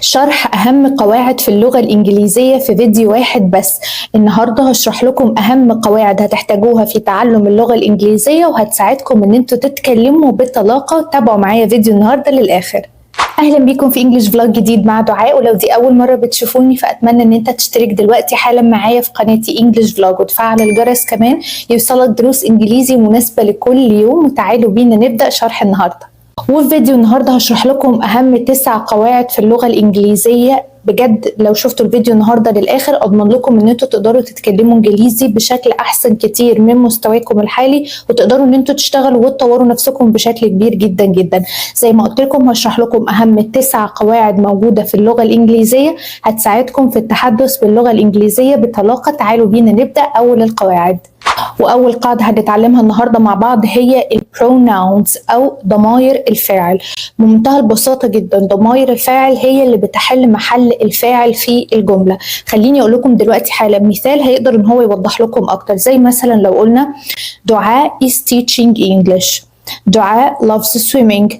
شرح أهم قواعد في اللغة الإنجليزية في فيديو واحد بس. النهاردة هشرح لكم أهم قواعد هتحتاجوها في تعلم اللغة الإنجليزية وهتساعدكم إن انتوا تتكلموا بطلاقة. تابعوا معايا فيديو النهاردة للآخر. أهلا بيكم في انجلش فلوج جديد مع دعاء، ولو دي أول مرة بتشوفوني فأتمنى إن انت تشترك دلوقتي حالا معايا في قناتي انجلش فلوج وتفعل الجرس كمان يوصلك دروس إنجليزي مناسبة لكل يوم. وتعالوا بينا نبدأ شرح النهاردة. وفي فيديو النهارده هشرح لكم أهم 9 قواعد في اللغة الإنجليزية. بجد لو شفتوا الفيديو النهارده للآخر أضمن لكم إن انتوا تقدروا تتكلموا إنجليزي بشكل أحسن كتير من مستواكم الحالي، وتقدروا إن انتوا تشتغلوا وتطوروا نفسكم بشكل كبير جدا جدا. زي ما قلت لكم هشرح لكم أهم 9 قواعد موجودة في اللغة الإنجليزية هتساعدكم في التحدث باللغة الإنجليزية بطلاقة. تعالوا بينا نبدأ أول القواعد. وأول قاعدة هنتعلمها النهاردة مع بعض هي البروناونز أو ضمائر الفاعل. بمنتهى البساطة جدا ضمائر الفاعل هي اللي بتحل محل الفاعل في الجملة. خليني أقول لكم دلوقتي حالا مثال هيقدر إن هو يوضح لكم أكتر. زي مثلا لو قلنا دعاء is teaching English، دعاء loves swimming،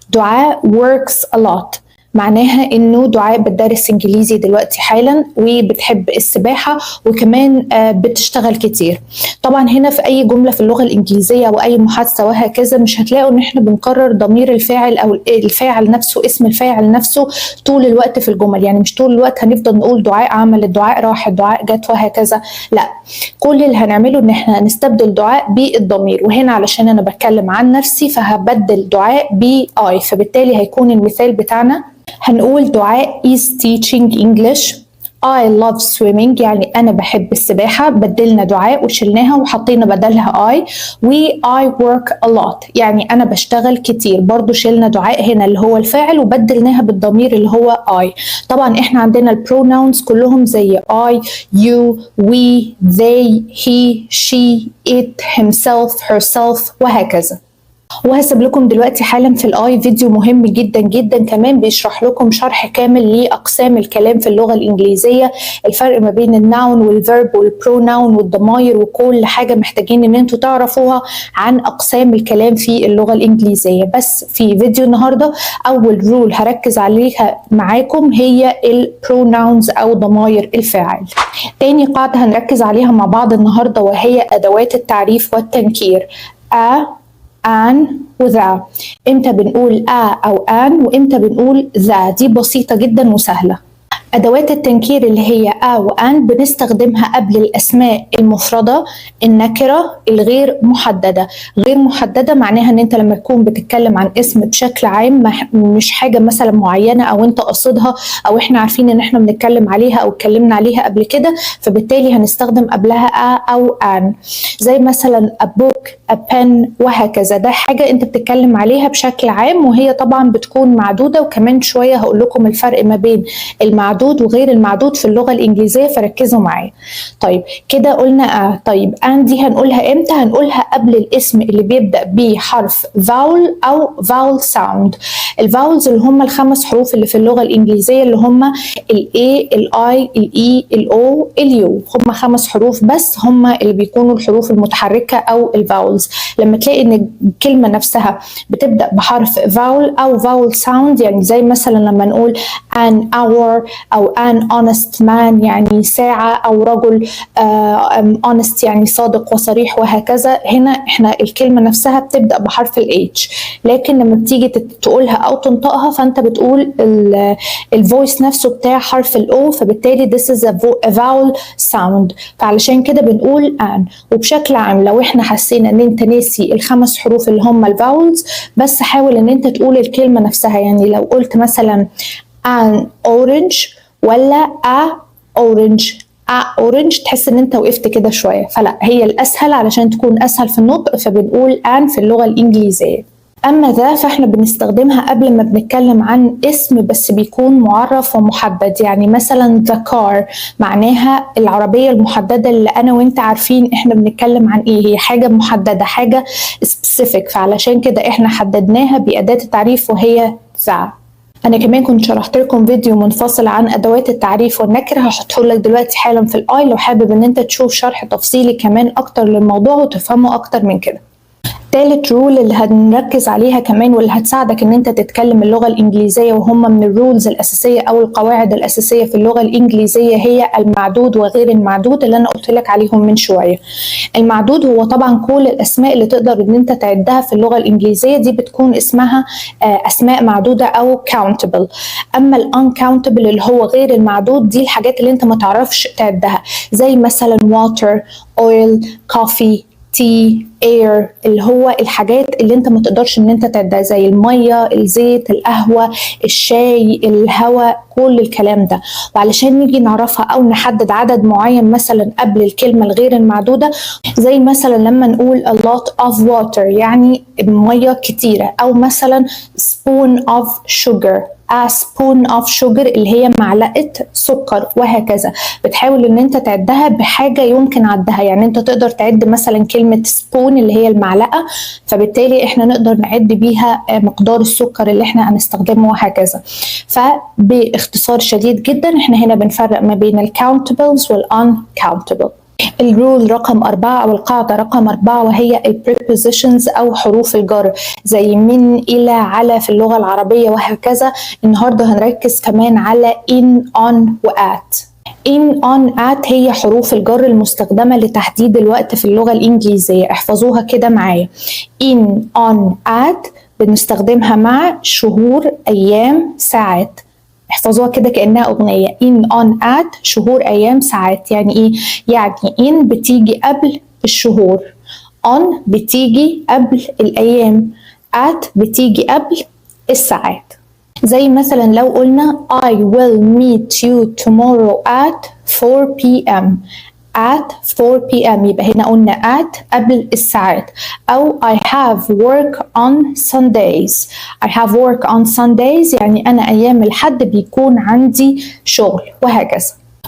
دعاء works a lot. معناها انه دعاء بتدرس انجليزي دلوقتي حالا وبتحب السباحة وكمان بتشتغل كتير. طبعا هنا في اي جملة في اللغة الانجليزية او اي محادثة وهكذا مش هتلاقوا ان احنا بنكرر ضمير الفاعل او الفاعل نفسه، اسم الفاعل نفسه طول الوقت في الجمل. يعني مش طول الوقت هنفضل نقول دعاء عمل، الدعاء راح، الدعاء جت وهكذا. لا، كل اللي هنعمله ان احنا هنستبدل دعاء بالضمير. وهنا علشان انا بتكلم عن نفسي فهبدل دعاء ب I، فبالتالي هيكون المثال بتاعنا هنقول دعاء is teaching English، I love swimming يعني أنا بحب السباحة. بدلنا دعاء وشلناها وحطينا بدلها I. و I work a lot يعني أنا بشتغل كتير. برضو شلنا دعاء هنا اللي هو الفاعل وبدلناها بالضمير اللي هو I. طبعا إحنا عندنا البروناونز كلهم زي I، you، we، they، he، she، it، himself، herself وهكذا. وهسيب لكم دلوقتي حالا في الاي فيديو مهم جدا جدا كمان بيشرح لكم شرح كامل لاقسام الكلام في اللغه الانجليزيه، الفرق ما بين الناون والفيرب والبروناون والضمائر وكل حاجه محتاجين ان انتوا تعرفوها عن اقسام الكلام في اللغه الانجليزيه. بس في فيديو النهارده اول رول هركز عليها معاكم هي البروناونز او ضمائر الفاعل. تاني قاعده هنركز عليها مع بعض النهارده وهي ادوات التعريف والتنكير. an وذا. امتى بنقول او ان وامتى بنقول ذا؟ دي بسيطة جدا وسهلة. أدوات التنكير اللي هي وأن بنستخدمها قبل الأسماء المفردة النكرة الغير محددة. غير محددة معناها إن أنت لما تكون بتتكلم عن اسم بشكل عام مش حاجة مثلا معينة أو أنت قصدها أو إحنا عارفين إن إحنا بنتكلم عليها أو اتكلمنا عليها قبل كده، فبالتالي هنستخدم قبلها أو أن. زي مثلا a book، a pen وهكذا. ده حاجة أنت بتتكلم عليها بشكل عام وهي طبعا بتكون معدودة. وكمان شوية هقول لكم الفرق ما بين المعدود وغير المعدود في اللغة الإنجليزية فركزوا معايا. طيب كده قلنا طيب ان دي هنقولها امتى؟ هنقولها قبل الاسم اللي بيبدأ بحرف فاول أو فاول ساوند. الفاولز اللي هم ال5 حروف اللي في اللغة الإنجليزية اللي هم الاي، الاي، الاي، الاو، اليو. هم 5 حروف بس هم اللي بيكونوا الحروف المتحركة أو الفاولز. لما تلاقي ان الكلمة نفسها بتبدأ بحرف فاول أو فاول ساوند، يعني زي مثلا لما نقول an hour أو an honest man يعني ساعة، أو رجل honest يعني صادق وصريح وهكذا. هنا احنا الكلمة نفسها بتبدأ بحرف ال H، لكن لما بتيجي تقولها أو تنطقها فأنت بتقول الفويس نفسه بتاع حرف ال O، فبالتالي this is a vowel sound. فعلشان كده بنقول an. وبشكل عام لو احنا حسينا ان انت ناسي ال5 حروف اللي هم الفاولز بس حاول ان انت تقول الكلمة نفسها. يعني لو قلت مثلا an orange ولا orange orange تحس ان انت وقفت كده شوية، فلا هي الاسهل علشان تكون اسهل في النطق فبنقول an في اللغة الانجليزية. اما ذا فاحنا بنستخدمها قبل ما بنتكلم عن اسم بس بيكون معرف ومحدد. يعني مثلا the car معناها العربية المحددة اللي انا وانت عارفين احنا بنتكلم عن ايه. هي حاجة محددة، حاجة specific، فعلشان كده احنا حددناها بأداة التعريف وهي ذا. انا كمان كنت شرحت لكم فيديو منفصل عن ادوات التعريف والنكره، هحطه لك دلوقتي حالا في الاي لو حابب ان انت تشوف شرح تفصيلي كمان اكتر للموضوع وتفهمه اكتر من كده. تالت رول اللي هنركز عليها كمان واللي هتساعدك ان انت تتكلم اللغة الانجليزية، وهم من الرولز الاساسية او القواعد الاساسية في اللغة الانجليزية، هي المعدود وغير المعدود اللي انا قلت لك عليهم من شوية. المعدود هو طبعا كل الاسماء اللي تقدر ان انت تعدها في اللغة الانجليزية دي بتكون اسمها اسماء معدودة او countable. اما uncountable اللي هو غير المعدود دي الحاجات اللي انت ما تعرفش تعدها، زي مثلا water, oil, coffee, tea, air، اللي هو الحاجات اللي انت ما تقدرش ان انت تعدها، زي المية، الزيت، القهوة، الشاي، الهواء، كل الكلام ده. وعلشان نيجي نعرفها او نحدد عدد معين مثلا قبل الكلمة الغير المعدودة، زي مثلا لما نقول a lot of water يعني مية كتيرة، او مثلا spoon of sugar، a spoon of sugar اللي هي معلقة سكر، وهكذا. بتحاول ان انت تعدها بحاجة يمكن عدها، يعني انت تقدر تعد مثلا كلمة spoon اللي هي المعلقة، فبالتالي احنا نقدر نعد بيها مقدار السكر اللي احنا هنستخدمه وهكذا. فباختصار شديد جدا احنا هنا بنفرق ما بين الكاونتبلز والuncountable. الرول رقم 4 أو القاعدة رقم 4 وهي prepositions أو حروف الجر، زي من، إلى، على في اللغة العربية وهكذا. النهاردة هنركز كمان على in, on و at. in, on, at هي حروف الجر المستخدمة لتحديد الوقت في اللغة الإنجليزية. احفظوها كده معايا. in, on, at بنستخدمها مع شهور، أيام، ساعات. احفظوها كده كأنها أغنية. in, on, at شهور، أيام، ساعات. يعني إيه؟ يعني in بتيجي قبل الشهور، on بتيجي قبل الأيام، at بتيجي قبل الساعات. زي مثلا لو قلنا I will meet you tomorrow at 4 p.m. at 4 p.m. يبقى هنا قلنا at قبل الساعات. أو I have work on Sundays. I have work on Sundays يعني أنا أيام الحد بيكون عندي شغل، وهكذا.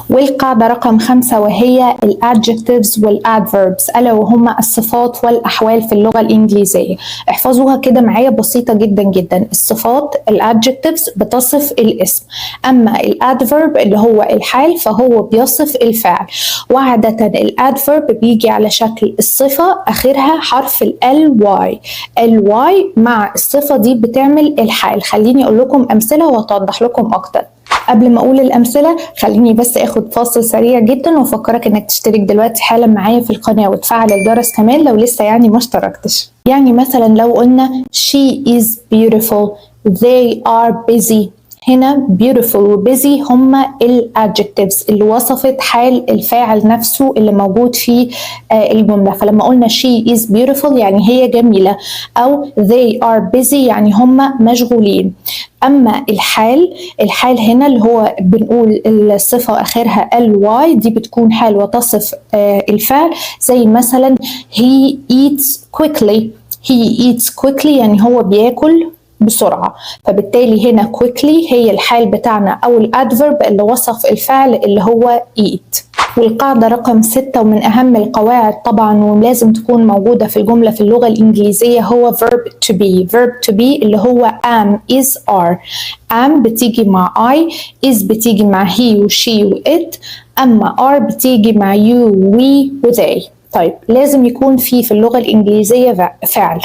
والقاعدة رقم 5 وهي الادجectives والادverbs، ألا وهما الصفات والأحوال في اللغة الإنجليزية. احفظوها كده معايا، بسيطة جدا جدا. الصفات الادجectives بتصف الاسم، أما الادverb اللي هو الحال فهو بيصف الفعل. وعادة الادverb بيجي على شكل الصفة آخرها حرف ly. ly مع الصفة دي بتعمل الحال. خليني أقول لكم أمثلة وأوضح لكم أكتر. قبل ما اقول الامثله خليني بس اخد فاصل سريع جدا وافكرك انك تشترك دلوقتي حالا معايا في القناه وتفعل الجرس كمان لو لسه يعني ما اشتركتش. يعني مثلا لو قلنا she is beautiful, they are busy. هنا beautiful و busy هما الادجectives اللي وصفت حال الفاعل نفسه اللي موجود في الجملة. فلما قلنا she is beautiful يعني هي جميلة، أو they are busy يعني هما مشغولين. أما الحال هنا اللي هو بنقول الصفة آخرها ly دي بتكون حال وتصف الفعل. زي مثلا he eats quickly يعني هو بياكل بسرعة، فبالتالي هنا quickly هي الحال بتاعنا أو الادفرب اللي وصف الفعل اللي هو eat. والقاعدة رقم 6 ومن أهم القواعد طبعا ولازم تكون موجودة في الجملة في اللغة الإنجليزية هو verb to be اللي هو am, is, are. am بتيجي مع I, is بتيجي مع he و she و it، أما are بتيجي مع you, we و they. طيب لازم يكون في اللغة الإنجليزية فعل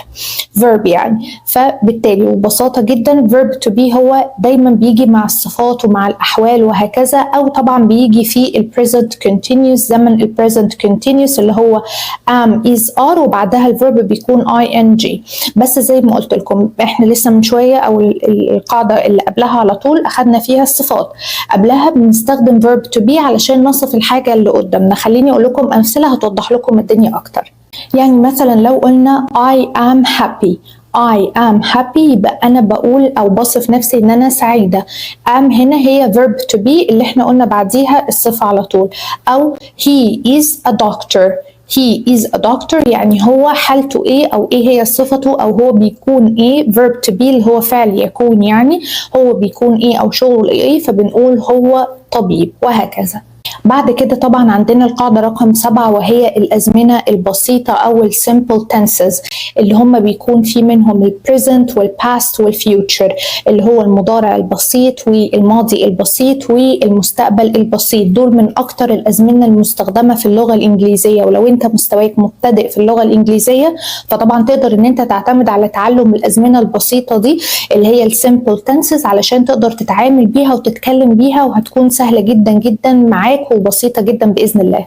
verb يعني، فبالتالي وببساطة جدا verb to be هو دايما بيجي مع الصفات ومع الأحوال وهكذا، أو طبعا بيجي في ال present continuous، زمن ال present continuous اللي هو am, is, are وبعدها الverb بيكون ing. بس زي ما قلت لكم احنا لسه من شوية أو القاعدة اللي قبلها على طول أخدنا فيها الصفات، قبلها بنستخدم verb to be علشان نصف الحاجة اللي قدامنا. خليني أقول لكم أمثلة هتوضح لكم الدنيا أكتر. يعني مثلا لو قلنا I am happy يبقى أنا بقول أو بصف نفسي إن أنا سعيدة. am هنا هي verb to be اللي احنا قلنا بعديها الصفة على طول. أو he is a doctor يعني هو حالته ايه او ايه هي صفته او هو بيكون ايه. verb to be اللي هو فعل يكون يعني هو بيكون ايه او شغله ايه، فبنقول هو طبيب، وهكذا. بعد كده طبعا عندنا القاعدة رقم 7 وهي الأزمنة البسيطة أو ال simple tenses اللي هم بيكون في منهم ال present وال past وال future اللي هو المضارع البسيط والماضي البسيط والمستقبل البسيط. دول من أكتر الأزمنة المستخدمة في اللغة الإنجليزية، ولو أنت مستواك مبتدئ في اللغة الإنجليزية فطبعا تقدر أن أنت تعتمد على تعلم الأزمنة البسيطة دي اللي هي ال simple tenses علشان تقدر تتعامل بيها وتتكلم بيها، وهتكون سهلة جدا جدا معاك وبسيطة جدا بإذن الله.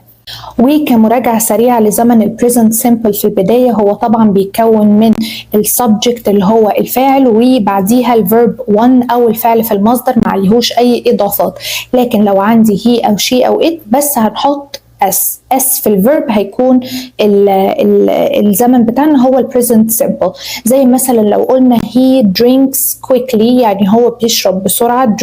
وكمراجعة سريعة لزمن ال present simple في البداية، هو طبعا بيتكون من ال subject اللي هو الفاعل وبعديها ال verb one أو الفعل في المصدر معليهوش أي إضافات. لكن لو عندي he أو she أو it بس هنحط اس في الفيرب هيكون الزمن بتاعنا هو البريزنت سيمبل. زي مثلا لو قلنا he drinks quickly يعني هو بيشرب بسرعة.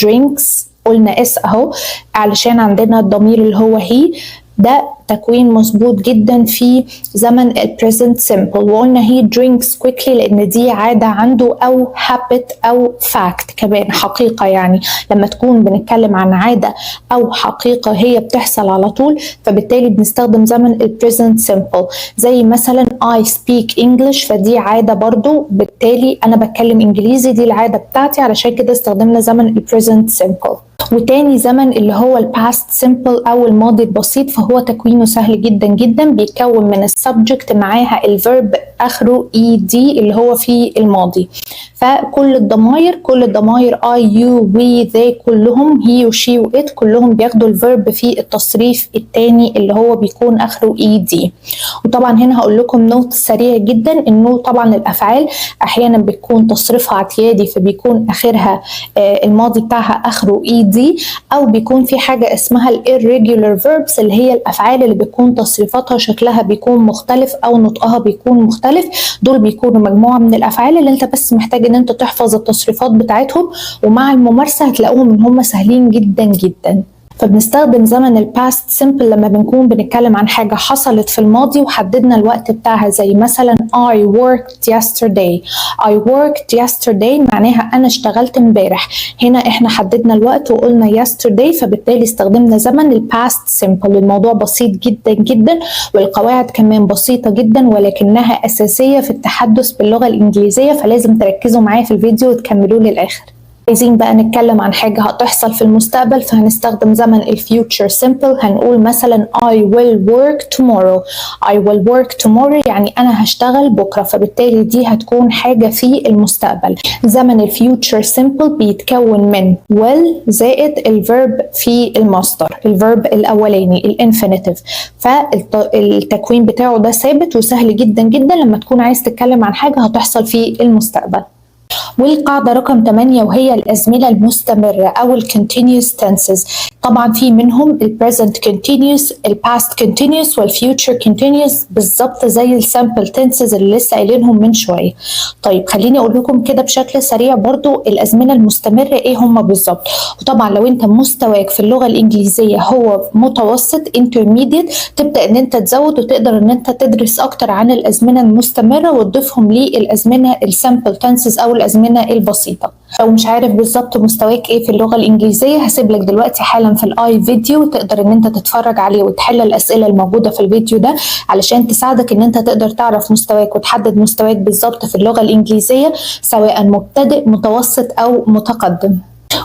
drinks قلنا اس اهو علشان عندنا الضمير اللي هو he، ده تكوين مظبوط جدا في زمن البريزنت سيمبل. وقلنا he drinks quickly لان دي عادة عنده او habit او fact كمان حقيقة، يعني لما تكون بنتكلم عن عادة او حقيقة هي بتحصل على طول فبالتالي بنستخدم زمن البريزنت سيمبل. زي مثلا I speak English فدي عادة برضو، بالتالي انا بتكلم انجليزي، دي العادة بتاعتي علشان كده استخدمنا زمن البريزنت سيمبل. وتاني زمن اللي هو الباست سيمبل او الماضي البسيط، فهو تكوينه سهل جدا جدا، بيتكون من السبجكت معاها الفيرب اخره ed اللي هو في الماضي. فكل الضماير I you we they كلهم he و she و it كلهم بياخدوا الفيرب في التصريف التاني اللي هو بيكون اخره ed. وطبعا هنا هقول لكم نوت سريع جدا انه طبعا الافعال احيانا بتكون تصريفها اعتيادي فبيكون اخرها الماضي بتاعها اخره ed، او بيكون في حاجه اسمها ال irregular verbs اللي هي الافعال اللي بيكون تصريفاتها شكلها بيكون مختلف او نطقها بيكون مختلف. دول بيكونوا مجموعه من الافعال اللي انت بس محتاج ان انت تحفظ التصريفات بتاعتهم، ومع الممارسه هتلاقوهم ان هم سهلين جدا جدا. فبنستخدم زمن الباست سيمبل لما بنكون بنتكلم عن حاجة حصلت في الماضي وحددنا الوقت بتاعها، زي مثلا I worked yesterday معناها أنا اشتغلت امبارح. هنا احنا حددنا الوقت وقلنا yesterday فبالتالي استخدمنا زمن الباست سيمبل. الموضوع بسيط جدا جدا والقواعد كمان بسيطة جدا ولكنها أساسية في التحدث باللغة الإنجليزية، فلازم تركزوا معايا في الفيديو وتكملوه للآخر. عايزين بقى نتكلم عن حاجة هتحصل في المستقبل فهنستخدم زمن الفيوتشر سيمبل. هنقول مثلا I will work tomorrow يعني أنا هشتغل بكرة، فبالتالي دي هتكون حاجة في المستقبل. زمن الفيوتشر سيمبل بيتكون من will زائد الفيرب في المصدر، الفيرب الأولاني الانفينيتيف، فالتكوين بتاعه ده ثابت وسهل جدا جدا لما تكون عايز تتكلم عن حاجة هتحصل في المستقبل. والقاعدة رقم 8 وهي الأزمنة المستمرة أو ال continuous tenses. طبعا في منهم ال present continuous، ال past continuous وال future continuous بالظبط زي ال simple tenses اللي لسه قايلينهم من شوية. طيب خليني أقول لكم كده بشكل سريع برضو الأزمنة المستمرة إيه هم بالظبط. وطبعا لو أنت مستواك في اللغة الإنجليزية هو متوسط intermediate تبدأ إن أنت تزود وتقدر إن أنت تدرس أكتر عن الأزمنة المستمرة وتضيفهم للأزمنة ال simple tenses أو الأزمنة البسيطة. لو مش عارف بالظبط مستواك ايه في اللغة الإنجليزية هسيب لك دلوقتي حالا في الاي فيديو تقدر ان انت تتفرج عليه وتحل الأسئلة الموجودة في الفيديو ده علشان تساعدك ان انت تقدر تعرف مستواك وتحدد مستواك بالظبط في اللغة الإنجليزية سواء مبتدئ متوسط أو متقدم.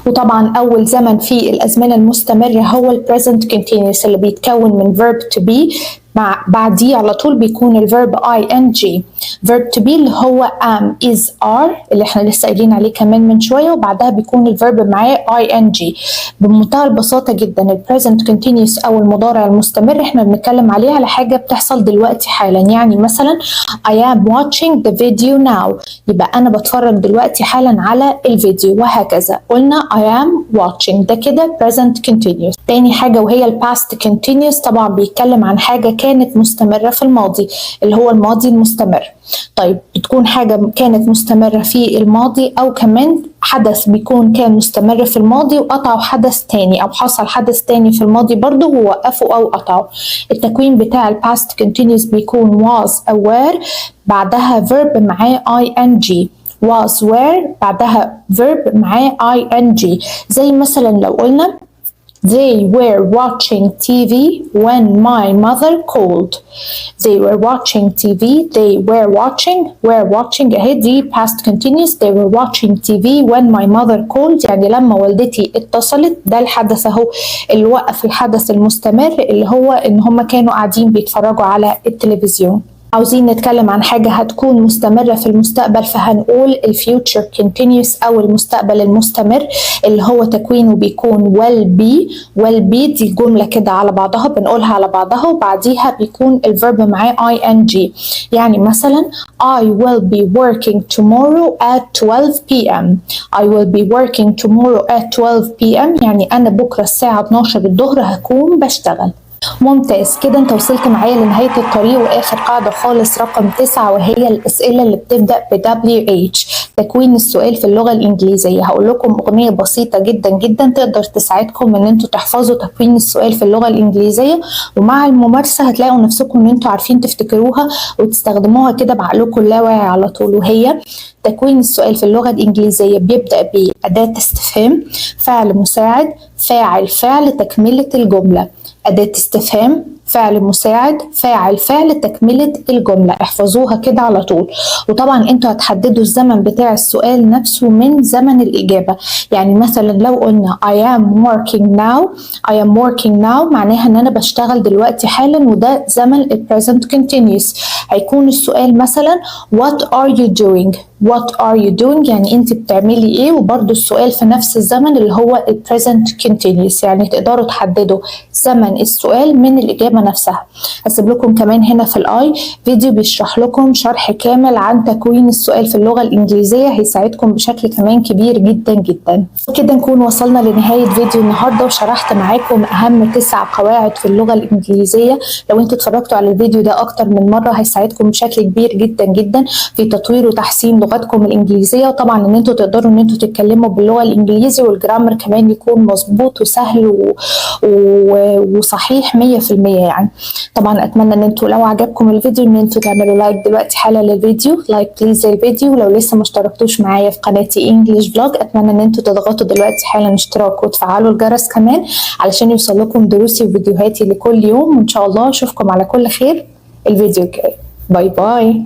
وطبعا أول زمن في الأزمنة المستمرة هو ال present continuous اللي بيتكون من verb to be بعديه على طول بيكون الفيرب ing. verb to be اللي هو am is are اللي احنا لسه قايلين عليه كمان من شوية، وبعدها بيكون الفيرب معاه ing. بمنتهى البساطة جدا ال present continuous أو المضارع المستمر احنا بنتكلم عليه على حاجة بتحصل دلوقتي حالا. يعني مثلا I am watching the video now يبقى أنا بتفرج دلوقتي حالا على الفيديو، وهكذا. قلنا I am watching ده كده present continuous. تاني حاجة وهي ال past continuous طبعا بيتكلم عن حاجة كانت مستمرة في الماضي اللي هو الماضي المستمر. طيب بتكون حاجة كانت مستمرة في الماضي أو كمان حدث بيكون كان مستمر في الماضي وقطعوا حدث تاني أو حصل حدث تاني في الماضي برضه ووقفوا أو قطعوا. التكوين بتاع ال past continuous بيكون was أو were بعدها verb معاه ing. was were بعدها verb معاه ing. زي مثلا لو قلنا They were watching TV when my mother called. They were watching TV. They were watching اهي دي past continuous. They were watching TV when my mother called، يعني لما والدتي اتصلت. ده الحدث اهو اللي وقف الحدث المستمر اللي هو ان هم كانوا قاعدين بيتفرجوا على التلفزيون. عاوزين نتكلم عن حاجة هتكون مستمرة في المستقبل، فهنقول ال future continuous أو المستقبل المستمر اللي هو تكوينه بيكون will be دي جملة كده على بعضها بنقولها على بعضها وبعديها بيكون الفيرب معاه ing. يعني مثلا I will be working tomorrow at 12 p.m. I will be working tomorrow at 12 p.m. يعني أنا بكرة الساعة 12 الظهر هكون بشتغل. ممتاز كده، انت وصلت معايا لنهاية الطريق واخر قاعدة خالص رقم 9 وهي الاسئلة اللي بتبدأ ب WH، تكوين السؤال في اللغة الانجليزية. هقول لكم اغنية بسيطة جدا جدا تقدر تساعدكم ان انتوا تحفظوا تكوين السؤال في اللغة الانجليزية، ومع الممارسة هتلاقوا نفسكم ان انتوا عارفين تفتكروها وتستخدموها كده بعقلكم اللاواعي على طول. وهي تكوين السؤال في اللغة الإنجليزية بيبدأ بأداة استفهام، فعل مساعد، فاعل، فعل، تكملة الجملة. أداة استفهام، فعل مساعد، فاعل، فعل، تكملة الجملة. احفظوها كده على طول. وطبعا انتوا هتحددوا الزمن بتاع السؤال نفسه من زمن الإجابة. يعني مثلا لو قلنا I am working now معناها ان انا بشتغل دلوقتي حالا وده زمن ال present continuous. هيكون السؤال مثلا what are you doing يعني انت بتعملي ايه، وبرضو السؤال في نفس الزمن اللي هو ال present continuous. يعني تقدروا تحددوا زمن السؤال من الإجابة نفسها. هسيب لكم كمان هنا في الاي فيديو بيشرح لكم شرح كامل عن تكوين السؤال في اللغة الإنجليزية، هيساعدكم بشكل كمان كبير جدا جدا. وكده نكون وصلنا لنهاية فيديو النهاردة وشرحت معاكم أهم 9 قواعد في اللغة الإنجليزية. لو انتوا اتفرجتوا على الفيديو ده أكتر من مرة هيساعدكم بشكل كبير جدا جدا في تطوير وتحسين لغتكم الإنجليزية، وطبعا ان انتوا تقدروا ان انتوا تتكلموا باللغة الإنجليزي والجرامر كمان يكون مظبوط وسهل وصحيح 100% يعني. طبعا اتمنى ان انتوا لو عجبكم الفيديو ان انتوا تعملوا لايك دلوقتي حالا للفيديو، لايك بليز للفيديو. ولو لسه ما اشتركتوش معايا في قناتي انجلش فلوج اتمنى ان انتوا تضغطوا دلوقتي حالا اشتراك وتفعلوا الجرس كمان علشان يوصل لكم دروسي وفيديوهاتي لكل يوم. وان شاء الله اشوفكم على كل خير الفيديو الجاي. باي باي.